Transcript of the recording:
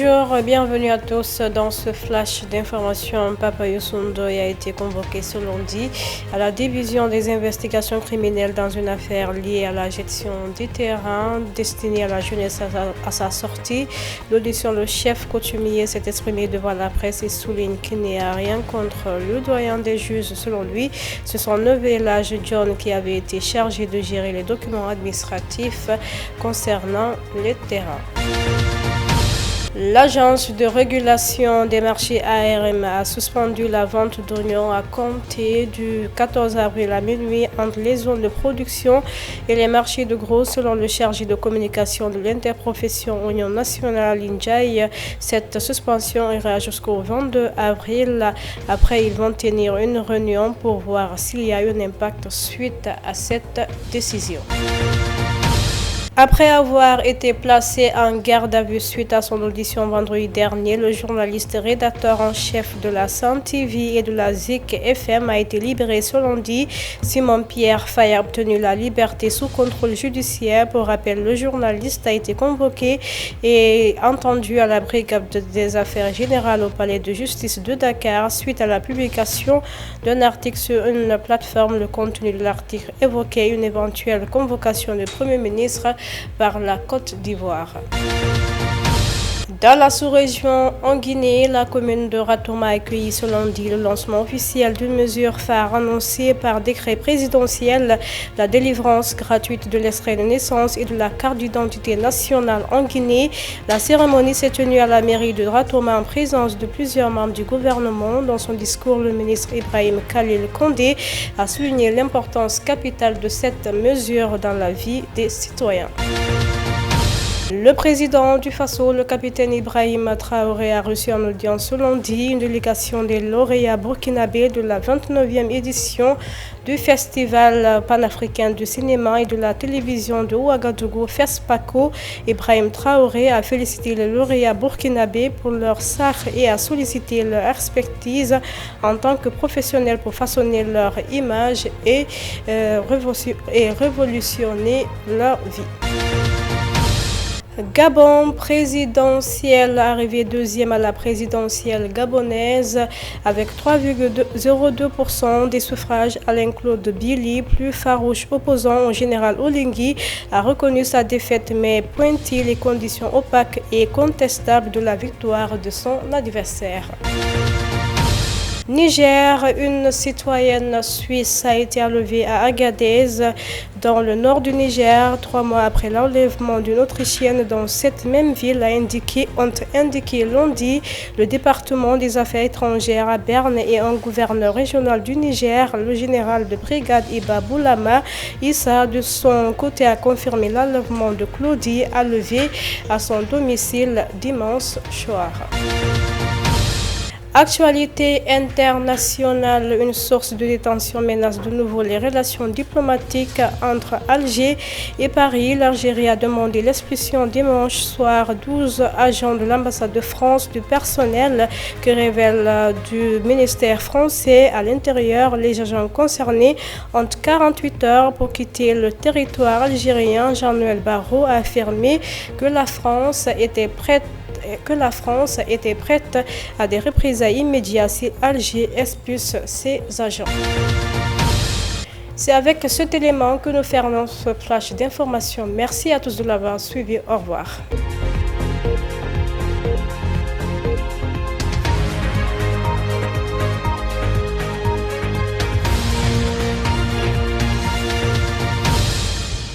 Bonjour, bienvenue à tous dans ce flash d'information. Papa Youssou Ndoye a été convoqué ce lundi à la division des investigations criminelles dans une affaire liée à la gestion du terrain destinée à la jeunesse à sa sortie. L'audition, le chef coutumier s'est exprimé devant la presse et souligne qu'il n'y a rien contre le doyen des juges. Selon lui, c'est son neveu l'âge John qui avait été chargé de gérer les documents administratifs concernant les terrains. L'Agence de régulation des marchés ARM a suspendu la vente d'oignons à compter du 14 avril à minuit entre les zones de production et les marchés de gros, selon le chargé de communication de l'interprofession Union nationale Indjaï. Cette suspension ira jusqu'au 22 avril. Après, ils vont tenir une réunion pour voir s'il y a un impact suite à cette décision. Après avoir été placé en garde à vue suite à son audition vendredi dernier, le journaliste rédacteur en chef de la Sun TV et de la Zik FM a été libéré ce lundi. Simon Pierre Faye a obtenu la liberté sous contrôle judiciaire. Pour rappel, le journaliste a été convoqué et entendu à la brigade des affaires générales au palais de justice de Dakar suite à la publication d'un article sur une plateforme. Le contenu de l'article évoquait une éventuelle convocation du Premier ministre par la Côte d'Ivoire. Dans la sous-région en Guinée, la commune de Ratouma a accueilli ce lundi le lancement officiel d'une mesure phare annoncée par décret présidentiel, la délivrance gratuite de l'extrait de naissance et de la carte d'identité nationale en Guinée. La cérémonie s'est tenue à la mairie de Ratouma en présence de plusieurs membres du gouvernement. Dans son discours, le ministre Ibrahim Khalil Condé a souligné l'importance capitale de cette mesure dans la vie des citoyens. Le président du Faso, le capitaine Ibrahim Traoré, a reçu en audience ce lundi une délégation des lauréats burkinabés de la 29e édition du Festival panafricain du cinéma et de la télévision de Ouagadougou, FESPACO. Ibrahim Traoré a félicité les lauréats burkinabés pour leur sacre et a sollicité leur expertise en tant que professionnels pour façonner leur image et révolutionner leur vie. Gabon présidentiel, arrivé deuxième à la présidentielle gabonaise avec 3,02% des suffrages. Alain-Claude Billy, plus farouche opposant au général Oligui, a reconnu sa défaite mais pointé les conditions opaques et contestables de la victoire de son adversaire. Niger, une citoyenne suisse a été enlevée à Agadez, dans le nord du Niger, 3 mois après l'enlèvement d'une Autrichienne dans cette même ville, ont indiqué lundi le département des affaires étrangères à Berne et un gouverneur régional du Niger, le général de brigade Iba Boulama Issa. De son côté, a confirmé l'enlèvement de Claudie, enlevée à son domicile dimanche soir. Actualité internationale, une source de détention menace de nouveau les relations diplomatiques entre Alger et Paris. L'Algérie a demandé l'expulsion dimanche soir 12 agents de l'ambassade de France du personnel que révèle du ministère français à l'intérieur. Les agents concernés ont 48 heures pour quitter le territoire algérien. Jean-Noël Barrot a affirmé que la France était prête à des représailles immédiates si Alger expulse ses agents. C'est avec cet élément que nous fermons ce flash d'information. Merci à tous de l'avoir suivi. Au revoir.